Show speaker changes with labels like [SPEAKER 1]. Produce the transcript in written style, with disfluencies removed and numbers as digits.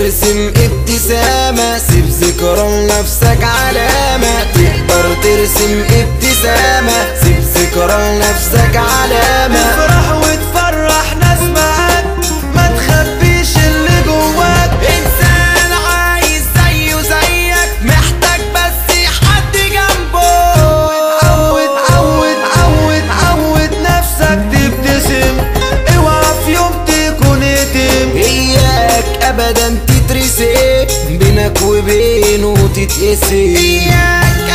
[SPEAKER 1] ترسم ابتسامة، سيب ذكرى لنفسك علامة. تقدر ترسم ابتسامة، سيب ذكرى لنفسك علامة.
[SPEAKER 2] افرح وتفرح ناس معاك، ما تخبيش اللي جواك.
[SPEAKER 1] انسان عايز زيه زيك، محتاج بس حد جنبه.
[SPEAKER 2] عود نفسك تبتسم، اوعى في يوم تكون يتم.
[SPEAKER 1] اياك ابدا تترسم، بينك وبينه تتقسم.
[SPEAKER 2] اياك